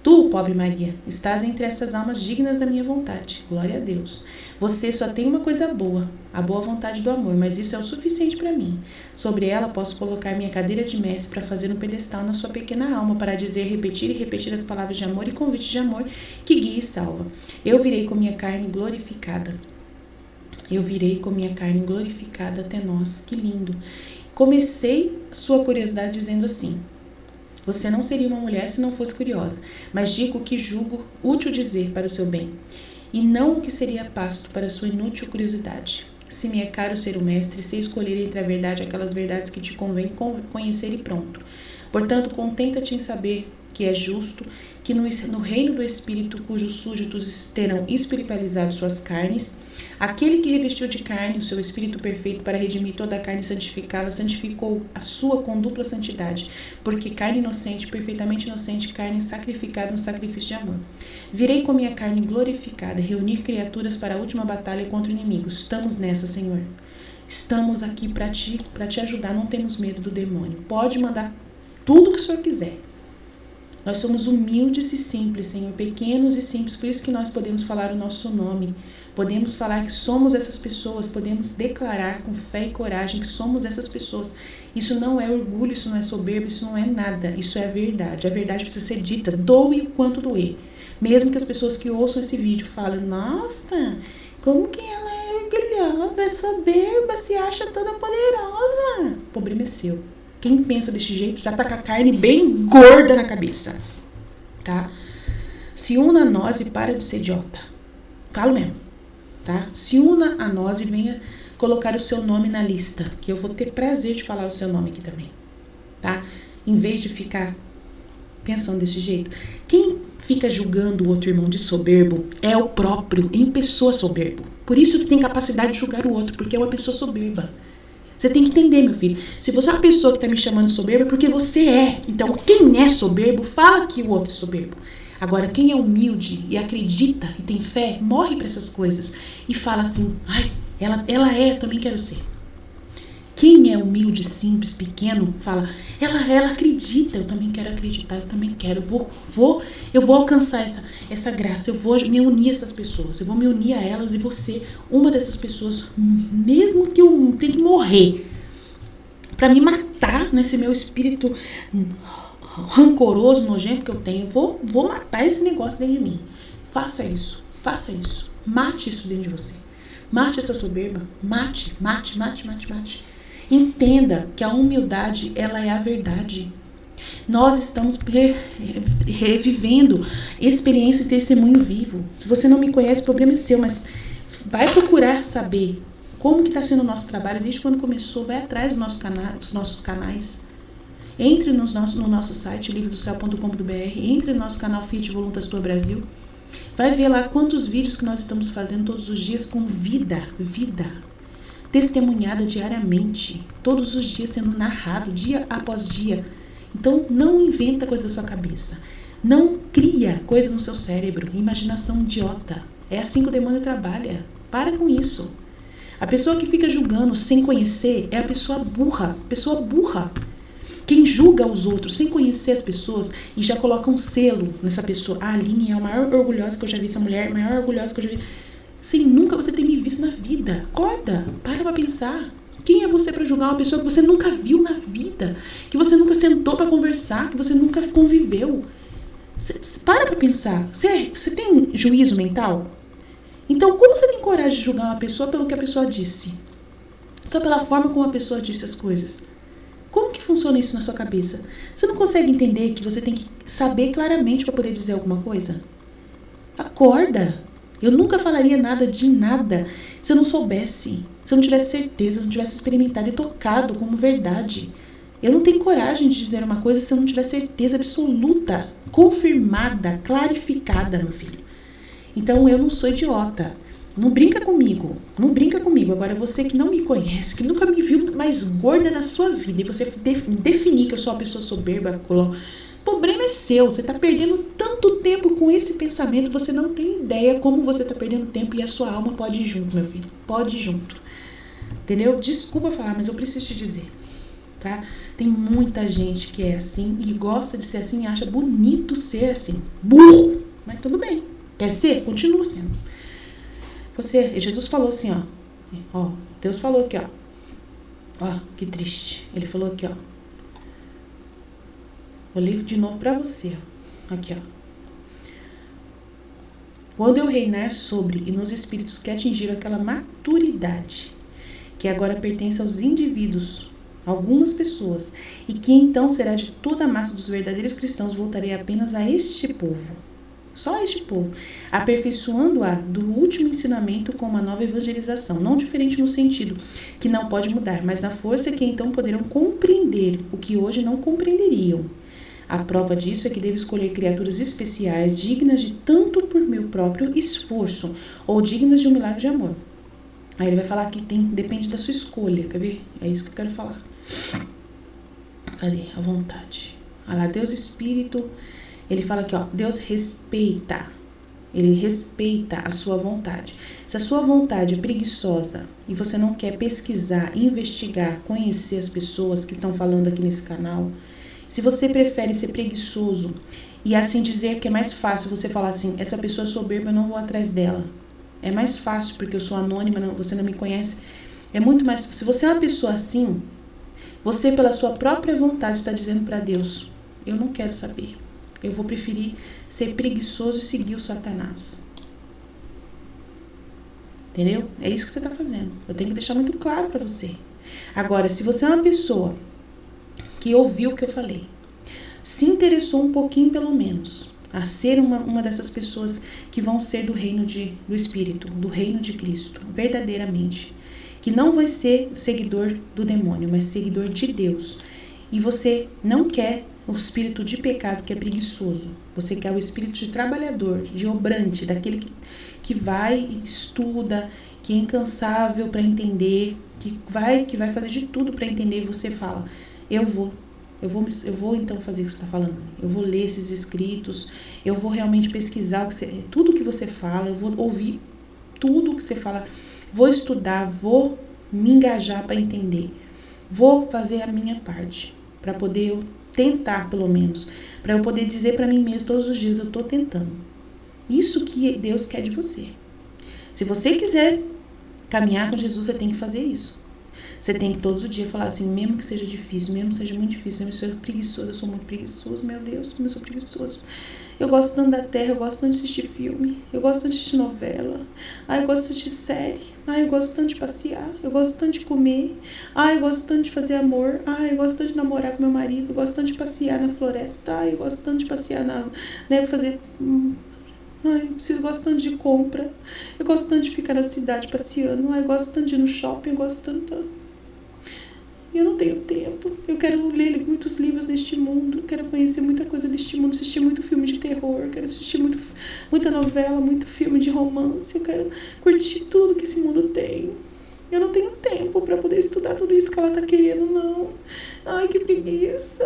Tu, pobre Maria, estás entre essas almas dignas da minha vontade. Glória a Deus. Você só tem uma coisa boa, a boa vontade do amor, mas isso é o suficiente para mim. Sobre ela posso colocar minha cadeira de mestre para fazer um pedestal na sua pequena alma, para dizer, repetir e repetir as palavras de amor e convite de amor que guia e salva. Eu virei com minha carne glorificada. Eu virei com minha carne glorificada até nós. Que lindo. Comecei sua curiosidade dizendo assim: você não seria uma mulher se não fosse curiosa, mas digo o que julgo útil dizer para o seu bem, e não o que seria pasto para a sua inútil curiosidade. Se me é caro ser o mestre, sei escolher entre a verdade aquelas verdades que te convém conhecer e pronto. Portanto, contenta-te em saber que é justo que no reino do Espírito, cujos súditos terão espiritualizado suas carnes, aquele que revestiu de carne o seu Espírito perfeito para redimir toda a carne e santificá-la, santificou a sua com dupla santidade, porque carne inocente, perfeitamente inocente, carne sacrificada no sacrifício de amor. Virei com minha carne glorificada, reunir criaturas para a última batalha contra o inimigo. Estamos nessa, Senhor. Estamos aqui para te ajudar, não temos medo do demônio. Pode mandar tudo o que o Senhor quiser. Nós somos humildes e simples, Senhor, pequenos e simples, por isso que nós podemos falar o nosso nome, podemos falar que somos essas pessoas, podemos declarar com fé e coragem que somos essas pessoas. Isso não é orgulho, isso não é soberba, isso não é nada, isso é a verdade. A verdade precisa ser dita, doe o quanto doer. Mesmo que as pessoas que ouçam esse vídeo falem, nossa, como que ela é orgulhosa, é soberba, se acha toda poderosa. O problema é seu. Quem pensa desse jeito já tá com a carne bem gorda na cabeça, tá? Se una a nós e para de ser idiota. Falo mesmo, tá? Se una a nós e venha colocar o seu nome na lista, que eu vou ter prazer de falar o seu nome aqui também, tá? Em vez de ficar pensando desse jeito. Quem fica julgando o outro irmão de soberbo é o próprio, em pessoa soberbo. Por isso que tem capacidade de julgar o outro, porque é uma pessoa soberba. Você tem que entender, meu filho. Se você é uma pessoa que está me chamando de soberbo, é porque você é. Então, quem é soberbo, fala que o outro é soberbo. Agora, quem é humilde e acredita e tem fé, morre para essas coisas. E fala assim, ai, ela é, eu também quero ser. Quem é humilde, simples, pequeno, fala, ela acredita, eu também quero acreditar, eu também quero, eu vou alcançar essa graça, eu vou me unir a essas pessoas, eu vou me unir a elas e vou ser uma dessas pessoas, mesmo que eu tenha que morrer, para me matar nesse meu espírito rancoroso, nojento que eu tenho, eu vou matar esse negócio dentro de mim. Faça isso, mate isso dentro de você, mate essa soberba, mate. Entenda que a humildade, ela é a verdade. Nós estamos revivendo experiência e testemunho vivo. Se você não me conhece, o problema é seu, mas vai procurar saber como que está sendo o nosso trabalho desde quando começou. Vai atrás dos nossos canais. Entre no nosso site, livrodocel.com.br, entre no nosso canal Fit Voluntas Tour Brasil. Vai ver lá quantos vídeos que nós estamos fazendo todos os dias com vida. Testemunhada diariamente, todos os dias sendo narrado, dia após dia. Então, não inventa coisa da sua cabeça. Não cria coisa no seu cérebro, imaginação idiota. É assim que o demônio trabalha. Para com isso. A pessoa que fica julgando sem conhecer é a pessoa burra. Quem julga os outros sem conhecer as pessoas e já coloca um selo nessa pessoa. A Aline é a maior orgulhosa que eu já vi, essa mulher, a maior orgulhosa que eu já vi. Sem nunca você ter me visto na vida. Acorda, para pra pensar. Quem é você para julgar uma pessoa que você nunca viu na vida? Que você nunca sentou para conversar, que você nunca conviveu? Para pra pensar. Você tem juízo mental? Então, como você tem coragem de julgar uma pessoa pelo que a pessoa disse? Só pela forma como a pessoa disse as coisas. Como que funciona isso na sua cabeça? Você não consegue entender que você tem que saber claramente para poder dizer alguma coisa? Acorda! Eu nunca falaria nada de nada se eu não soubesse, se eu não tivesse certeza, se eu não tivesse experimentado e tocado como verdade. Eu não tenho coragem de dizer uma coisa se eu não tiver certeza absoluta, confirmada, clarificada, meu filho. Então eu não sou idiota. Não brinca comigo. Agora você que não me conhece, que nunca me viu mais gorda na sua vida e você definir que eu sou uma pessoa soberba, o problema é seu, você está perdendo tanto tempo com esse pensamento, você não tem ideia como você está perdendo tempo e a sua alma pode ir junto, meu filho, pode ir junto, entendeu? Desculpa falar, mas eu preciso te dizer, tá? Tem muita gente que é assim e gosta de ser assim e acha bonito ser assim, burro, mas tudo bem, quer ser? Continua sendo. Jesus falou assim, ó, Deus falou aqui, ó, que triste, ele falou aqui, ó, vou ler de novo para você. Aqui, ó. Quando eu reinar sobre e nos espíritos que atingiram aquela maturidade, que agora pertence aos indivíduos, algumas pessoas, e que então será de toda a massa dos verdadeiros cristãos, voltarei apenas a este povo. Só a este povo. Aperfeiçoando-a do último ensinamento com uma nova evangelização. Não diferente no sentido que não pode mudar, mas na força que então poderão compreender o que hoje não compreenderiam. A prova disso é que devo escolher criaturas especiais, dignas de tanto por meu próprio esforço, ou dignas de um milagre de amor. Aí ele vai falar que depende da sua escolha, quer ver? É isso que eu quero falar. Cadê? A vontade. Olha lá, Deus Espírito, ele fala aqui, ó, Deus respeita. Ele respeita a sua vontade. Se a sua vontade é preguiçosa e você não quer pesquisar, investigar, conhecer as pessoas que estão falando aqui nesse canal, se você prefere ser preguiçoso e assim dizer que é mais fácil você falar assim, essa pessoa é soberba, eu não vou atrás dela. É mais fácil porque eu sou anônima, você não me conhece. É muito mais... Se você é uma pessoa assim, você pela sua própria vontade está dizendo para Deus, eu não quero saber. Eu vou preferir ser preguiçoso e seguir o Satanás. Entendeu? É isso que você está fazendo. Eu tenho que deixar muito claro para você. Agora, se você é uma pessoa que ouviu o que eu falei, se interessou um pouquinho pelo menos a ser uma dessas pessoas que vão ser do reino do Espírito, do reino de Cristo, verdadeiramente, que não vai ser seguidor do demônio, mas seguidor de Deus, e você não quer o espírito de pecado que é preguiçoso, você quer o espírito de trabalhador, de obrante, daquele que vai e estuda, que é incansável para entender, que vai fazer de tudo para entender, e você fala, eu vou então fazer o que você está falando. Eu vou ler esses escritos, eu vou realmente pesquisar tudo que você fala, eu vou ouvir tudo que você fala, vou estudar, vou me engajar para entender, vou fazer a minha parte, para poder eu tentar pelo menos, para eu poder dizer para mim mesmo todos os dias, eu estou tentando. Isso que Deus quer de você. Se você quiser caminhar com Jesus, você tem que fazer isso. Você tem que todos os dias falar assim, mesmo que seja difícil, mesmo que seja muito difícil, mesmo que seja preguiçoso, eu sou muito preguiçoso, meu Deus, como eu sou preguiçoso. Eu gosto tanto da terra, eu gosto tanto de assistir filme, eu gosto tanto de assistir novela, eu gosto tanto de série, eu gosto tanto de passear, eu gosto tanto de comer, eu gosto tanto de fazer amor, eu gosto tanto de namorar com meu marido, eu gosto tanto de passear na floresta, eu gosto tanto de passear fazer... eu gosto tanto de compra, eu gosto tanto de ficar na cidade passeando, eu gosto tanto de ir no shopping, eu gosto tanto... Eu não tenho tempo, eu quero ler muitos livros deste mundo, quero conhecer muita coisa deste mundo, assistir muito filme de terror, quero assistir muita novela, muito filme de romance, eu quero curtir tudo que esse mundo tem. Eu não tenho tempo para poder estudar tudo isso que ela tá querendo, não. Que preguiça.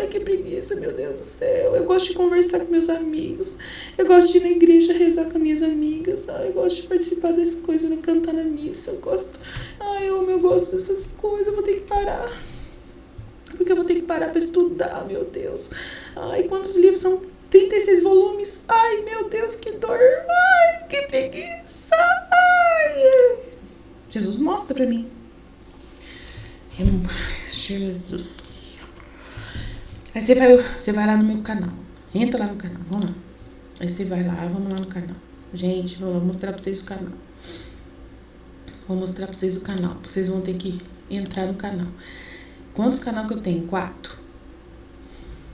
Que preguiça, meu Deus do céu. Eu gosto de conversar com meus amigos. Eu gosto de ir na igreja rezar com minhas amigas. Eu gosto de participar dessas coisas, né? Cantar na missa. Eu gosto. Eu gosto dessas coisas. Eu vou ter que parar. Porque eu vou ter que parar para estudar, meu Deus. Quantos livros são? 36 volumes. Meu Deus, que dor. Que preguiça. Jesus mostra pra mim. Jesus. Aí você vai lá no meu canal. Entra lá no canal, vamos lá. Aí você vai lá, vamos lá no canal. Gente, vou mostrar pra vocês o canal. Vou mostrar pra vocês o canal. Vocês vão ter que entrar no canal. Quantos canais que eu tenho? 4.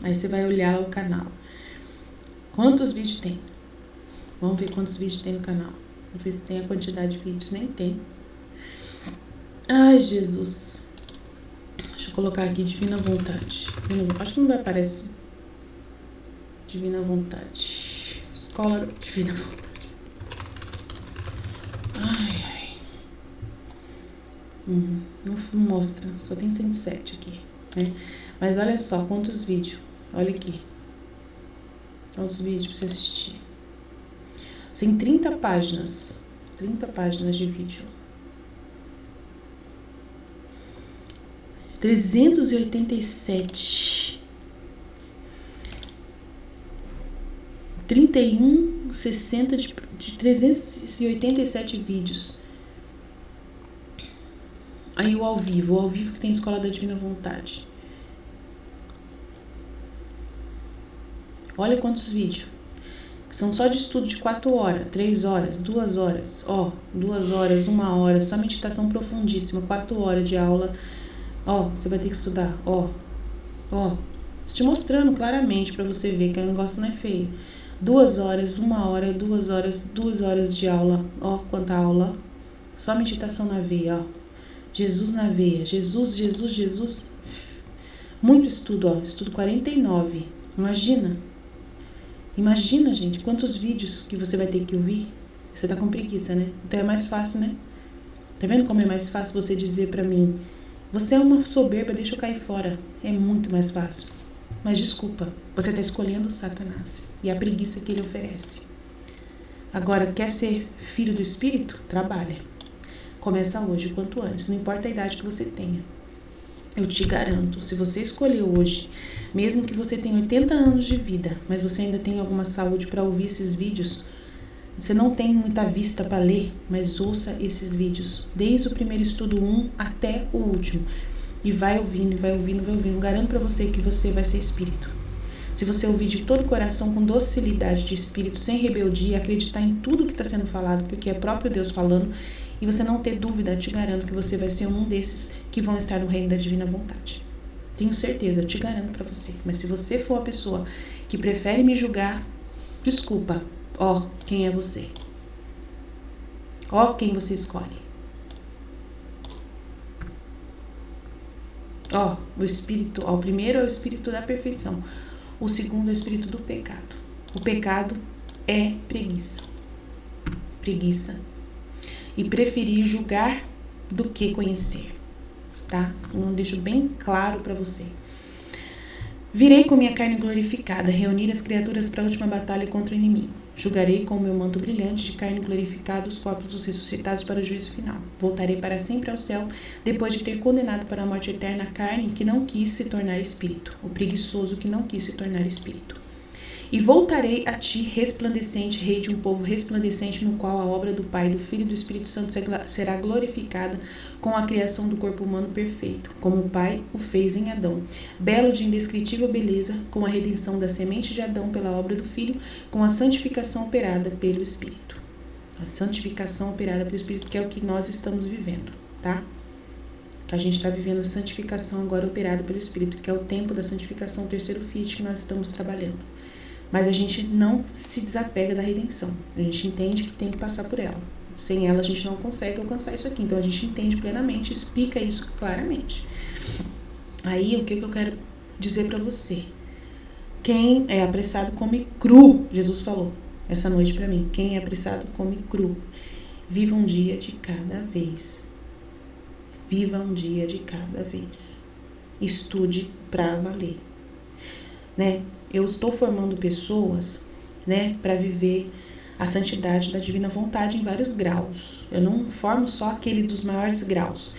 Aí você vai olhar o canal. Quantos vídeos tem? Vamos ver quantos vídeos tem no canal. Vamos ver se tem a quantidade de vídeos. Nem tem. Jesus. Deixa eu colocar aqui Divina Vontade. Acho que não vai aparecer. Divina Vontade. Escola Divina Vontade. Não mostra. Só tem 107 aqui, né? Mas olha só quantos vídeos. Olha aqui. Quantos vídeos pra você assistir. Tem 30 páginas. 30 páginas de vídeo. 387. 60 de 387 vídeos. Aí o ao vivo que tem Escola da Divina Vontade. Olha quantos vídeos. Que são só de estudo de 4 horas, 3 horas, 2 horas. 2 horas, 1 hora, só meditação profundíssima, 4 horas de aula. Você vai ter que estudar. Tô te mostrando claramente pra você ver que o negócio não é feio. 2 horas, 1 hora, 2 horas, 2 horas de aula. Quanta aula. Só meditação na veia, Jesus na veia. Jesus. Muito estudo, Estudo 49. Imagina, gente, quantos vídeos que você vai ter que ouvir. Você tá com preguiça, né? Então é mais fácil, né? Tá vendo como é mais fácil você dizer pra mim: você é uma soberba, deixa eu cair fora. É muito mais fácil. Mas desculpa, você tá escolhendo o Satanás e a preguiça que ele oferece. Agora, quer ser filho do Espírito? Trabalha. Começa hoje, quanto antes. Não importa a idade que você tenha. Eu te garanto, se você escolher hoje, mesmo que você tenha 80 anos de vida, mas você ainda tem alguma saúde para ouvir esses vídeos, você não tem muita vista para ler, mas ouça esses vídeos, desde o primeiro estudo 1 até o último. E vai ouvindo. Garanto para você que você vai ser espírito. Se você ouvir de todo o coração, com docilidade de espírito, sem rebeldia, acreditar em tudo que está sendo falado, porque é próprio Deus falando, e você não ter dúvida, te garanto que você vai ser um desses que vão estar no reino da Divina Vontade. Tenho certeza, te garanto para você. Mas se você for a pessoa que prefere me julgar, desculpa. Quem é você? Quem você escolhe. O espírito, o primeiro é o espírito da perfeição. O segundo é o espírito do pecado. O pecado é preguiça. E preferir julgar do que conhecer, tá? Eu deixo bem claro para você. Virei com minha carne glorificada, reunir as criaturas para a última batalha contra o inimigo. Julgarei com o meu manto brilhante de carne glorificada os corpos dos ressuscitados para o juízo final. Voltarei para sempre ao céu, depois de ter condenado para a morte eterna a carne que não quis se tornar espírito, o preguiçoso que não quis se tornar espírito. E voltarei a ti, resplandecente, rei de um povo resplandecente, no qual a obra do Pai, do Filho e do Espírito Santo será glorificada com a criação do corpo humano perfeito, como o Pai o fez em Adão, belo de indescritível beleza, com a redenção da semente de Adão pela obra do Filho, com a santificação operada pelo Espírito. A santificação operada pelo Espírito, que é o que nós estamos vivendo, tá? A gente está vivendo a santificação agora operada pelo Espírito, que é o tempo da santificação, o terceiro Fiat que nós estamos trabalhando. Mas a gente não se desapega da redenção. A gente entende que tem que passar por ela. Sem ela a gente não consegue alcançar isso aqui. Então a gente entende plenamente, explica isso claramente. Aí o que eu quero dizer para você? Quem é apressado come cru. Jesus falou essa noite para mim. Quem é apressado come cru. Viva um dia de cada vez. Viva um dia de cada vez. Estude para valer. Né? Eu estou formando pessoas, né, para viver a santidade da divina vontade em vários graus. Eu não formo só aquele dos maiores graus.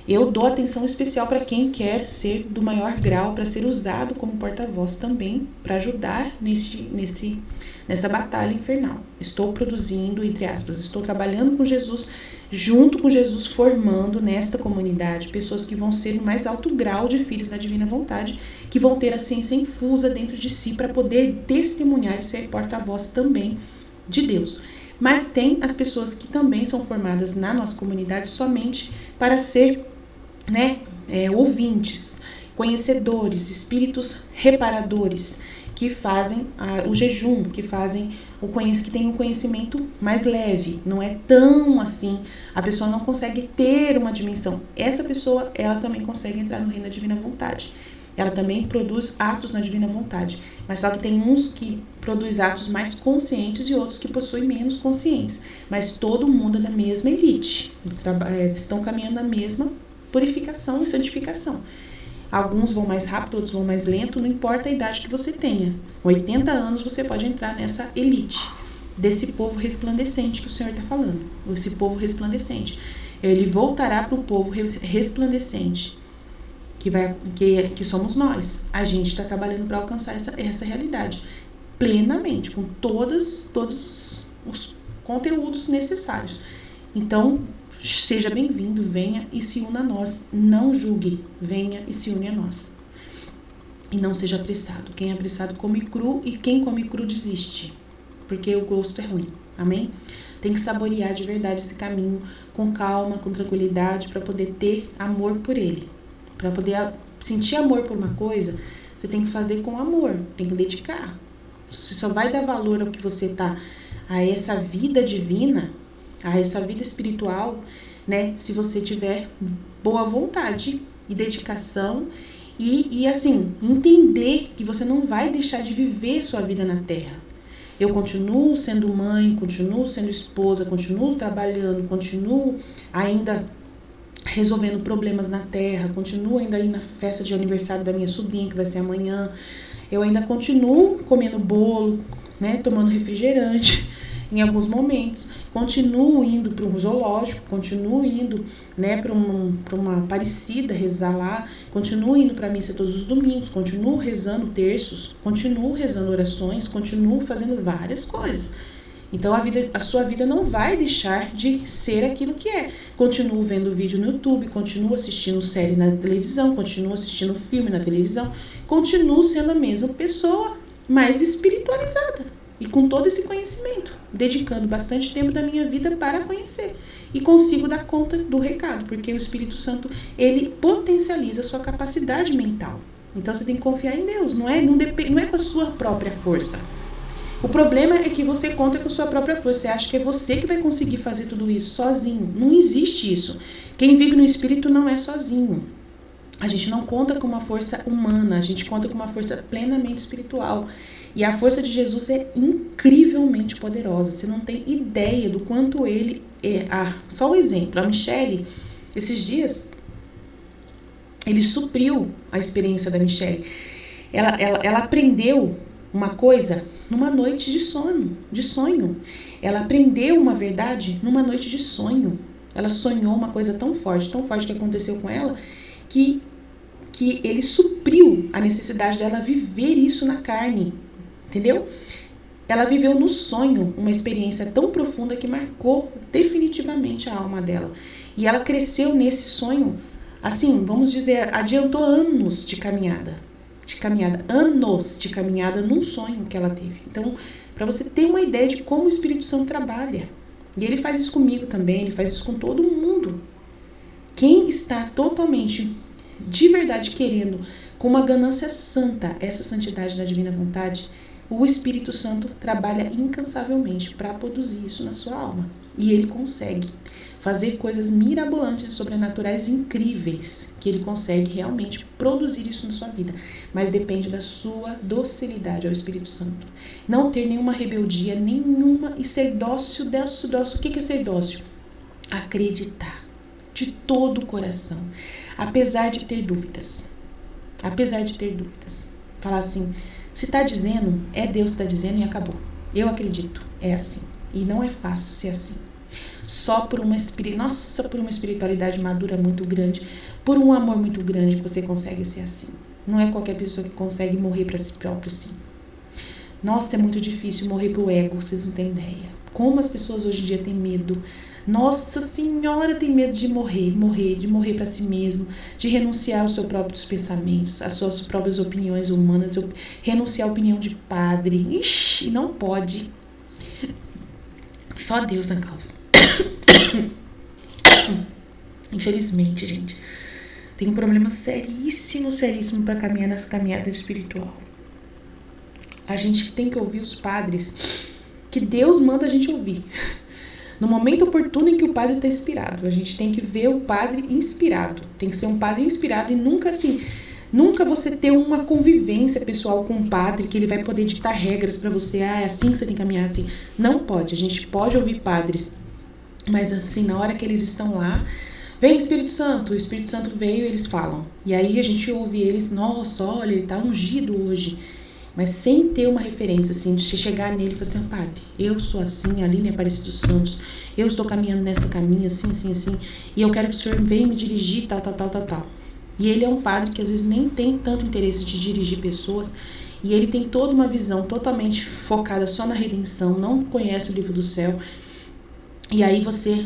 Eu dou atenção especial para quem quer ser do maior grau, para ser usado como porta-voz também, para ajudar nessa batalha infernal. Estou produzindo, entre aspas, estou trabalhando com Jesus, junto com Jesus, formando nesta comunidade pessoas que vão ser no mais alto grau de filhos da divina vontade, que vão ter a ciência infusa dentro de si para poder testemunhar e ser porta-voz também de Deus. Mas tem as pessoas que também são formadas na nossa comunidade somente para ser, né, ouvintes, conhecedores, espíritos reparadores, que fazem o jejum, que fazem que tem um conhecimento mais leve, não é tão assim, a pessoa não consegue ter uma dimensão. Essa pessoa, ela também consegue entrar no reino da divina vontade. Ela também produz atos na divina vontade, mas só que tem uns que produz atos mais conscientes e outros que possuem menos conscientes. Mas todo mundo é da mesma elite, estão caminhando na mesma purificação e santificação. Alguns vão mais rápido, outros vão mais lento, não importa a idade que você tenha. Com 80 anos você pode entrar nessa elite, desse povo resplandecente que o Senhor está falando. Esse povo resplandecente. Ele voltará para o povo resplandecente, que somos nós. A gente está trabalhando para alcançar essa realidade plenamente, com todos os conteúdos necessários. Então, seja bem-vindo, venha e se una a nós. Não julgue, venha e se une a nós. E não seja apressado. Quem é apressado come cru e quem come cru desiste, porque o gosto é ruim. Amém? Tem que saborear de verdade esse caminho com calma, com tranquilidade, para poder ter amor por ele. Para poder sentir amor por uma coisa, você tem que fazer com amor, tem que dedicar. Você só vai dar valor ao que você tá, a essa vida divina, a essa vida espiritual, né, se você tiver boa vontade e dedicação e assim, entender que você não vai deixar de viver sua vida na Terra. Eu continuo sendo mãe, continuo sendo esposa, continuo trabalhando, continuo ainda resolvendo problemas na Terra, continuo ainda aí na festa de aniversário da minha sobrinha, que vai ser amanhã. Eu ainda continuo comendo bolo, né, tomando refrigerante em alguns momentos, continuo indo para um zoológico, continuo indo, né, para uma Aparecida rezar lá, continuo indo para a missa todos os domingos, continuo rezando terços, continuo rezando orações, continuo fazendo várias coisas. Então a sua vida não vai deixar de ser aquilo que é. Continuo vendo vídeo no YouTube, continuo assistindo série na televisão, continuo assistindo filme na televisão, continuo sendo a mesma pessoa, mais espiritualizada e com todo esse conhecimento, dedicando bastante tempo da minha vida para conhecer. E consigo dar conta do recado, porque o Espírito Santo, ele potencializa a sua capacidade mental. Então você tem que confiar em Deus, não é com a sua própria força. O problema é que você conta com a sua própria força. Você acha que é você que vai conseguir fazer tudo isso sozinho. Não existe isso. Quem vive no Espírito não é sozinho. A gente não conta com uma força humana, a gente conta com uma força plenamente espiritual. E a força de Jesus é incrivelmente poderosa. Você não tem ideia do quanto ele é. Só um exemplo. A Michele, Esses dias, ele supriu a experiência da Michelle. Ela aprendeu uma coisa numa noite de sonho. Ela aprendeu uma verdade numa noite de sonho. Ela sonhou uma coisa tão forte que aconteceu com ela, que ele supriu a necessidade dela viver isso na carne, entendeu? Ela viveu no sonho uma experiência tão profunda que marcou definitivamente a alma dela. E ela cresceu nesse sonho, assim, vamos dizer, adiantou anos de caminhada num sonho que ela teve. Então, para você ter uma ideia de como o Espírito Santo trabalha. E ele faz isso comigo também, ele faz isso com todo mundo. Quem está totalmente, de verdade, querendo, com uma ganância santa, essa santidade da divina vontade, o Espírito Santo trabalha incansavelmente para produzir isso na sua alma. E ele consegue fazer coisas mirabolantes e sobrenaturais incríveis, que ele consegue realmente produzir isso na sua vida. Mas depende da sua docilidade ao Espírito Santo. Não ter nenhuma rebeldia, nenhuma, e ser dócil. O que é ser dócil? Acreditar de todo o coração, apesar de ter dúvidas. Falar assim, se está dizendo, é Deus que está dizendo e acabou. Eu acredito, é assim. E não é fácil ser assim. Só por uma espiritualidade madura muito grande, por um amor muito grande que você consegue ser assim. Não é qualquer pessoa que consegue morrer para si próprio assim. Nossa, é muito difícil morrer pro ego, vocês não têm ideia. Como as pessoas hoje em dia têm medo. Nossa Senhora, tem medo de morrer para si mesmo, de renunciar aos seus próprios pensamentos, às suas próprias opiniões humanas, renunciar à opinião de padre. Ixi, não pode. Só Deus na causa. Infelizmente, gente, tem um problema seríssimo para caminhar nessa caminhada espiritual. A gente tem que ouvir os padres que Deus manda a gente ouvir. No momento oportuno em que o padre está inspirado. A gente tem que ver o padre inspirado. Tem que ser um padre inspirado e nunca você ter uma convivência pessoal com um padre que ele vai poder ditar regras para você. É assim que você tem que caminhar, assim. Não pode. A gente pode ouvir padres, mas assim, na hora que eles estão lá, vem o Espírito Santo veio e eles falam. E aí a gente ouve eles, nossa, olha, ele tá ungido hoje. Mas sem ter uma referência, assim, de chegar nele e falar assim, padre, eu sou assim, a Aline Aparecida dos Santos, eu estou caminhando nessa caminho, assim, e eu quero que o senhor venha me dirigir, tal. E ele é um padre que às vezes nem tem tanto interesse de dirigir pessoas, e ele tem toda uma visão totalmente focada só na redenção, não conhece o livro do céu. E aí você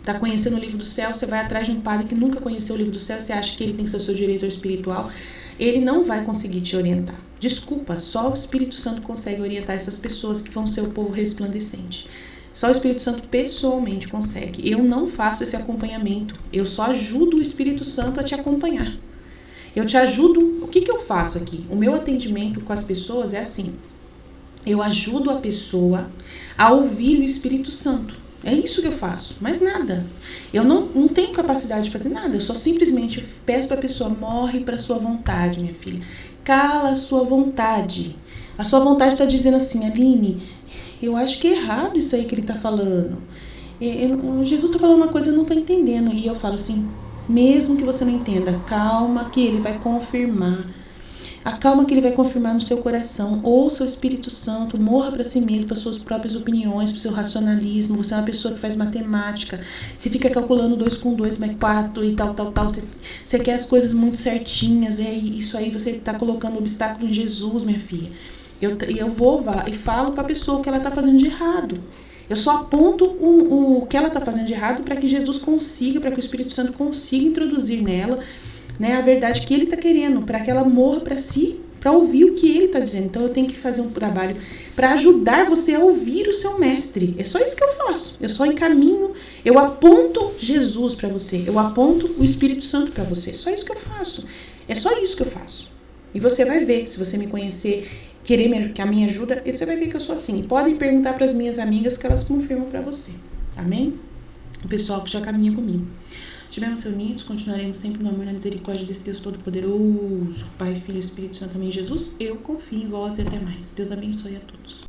tá conhecendo o livro do céu, você vai atrás de um padre que nunca conheceu o livro do céu, você acha que ele tem que ser o seu diretor espiritual, ele não vai conseguir te orientar. Desculpa, só o Espírito Santo consegue orientar essas pessoas que vão ser o povo resplandecente. Só o Espírito Santo pessoalmente consegue. Eu não faço esse acompanhamento. Eu só ajudo o Espírito Santo a te acompanhar. Eu te ajudo. O que eu faço aqui? O meu atendimento com as pessoas é assim. Eu ajudo a pessoa a ouvir o Espírito Santo. É isso que eu faço, mais nada. Eu não tenho capacidade de fazer nada. Eu só simplesmente peço para a pessoa, morre para a sua vontade, minha filha. Cala a sua vontade. A sua vontade está dizendo assim, Aline, eu acho que é errado isso aí que ele está falando. Jesus está falando uma coisa, eu não estou entendendo. E eu falo assim, mesmo que você não entenda, calma que ele vai confirmar. Acalma que ele vai confirmar no seu coração. Ouça o Espírito Santo, morra para si mesmo, para suas próprias opiniões, para o seu racionalismo. Você é uma pessoa que faz matemática. Você fica calculando 2 com 2 mais 4 e tal. Você quer as coisas muito certinhas. E isso aí você está colocando obstáculo em Jesus, minha filha. Eu vou e falo para a pessoa o que ela está fazendo de errado. Eu só aponto o que ela está fazendo de errado para que Jesus consiga, para que o Espírito Santo consiga introduzir nela, né, a verdade que ele está querendo, para que ela morra para si, para ouvir o que ele está dizendo. Então eu tenho que fazer um trabalho para ajudar você a ouvir o seu mestre. É só isso que eu faço. Eu só encaminho, eu aponto Jesus para você, eu aponto o Espírito Santo para você. É só isso que eu faço. É só isso que eu faço. E você vai ver, se você me conhecer, querer que a minha ajuda, você vai ver que eu sou assim. E podem perguntar para as minhas amigas que elas confirmam para você. Amém? O pessoal que já caminha comigo. Estivemos reunidos, continuaremos sempre no amor e na misericórdia desse Deus Todo-Poderoso, Pai, Filho e Espírito Santo. Amém. Jesus, eu confio em vós e até mais. Deus abençoe a todos.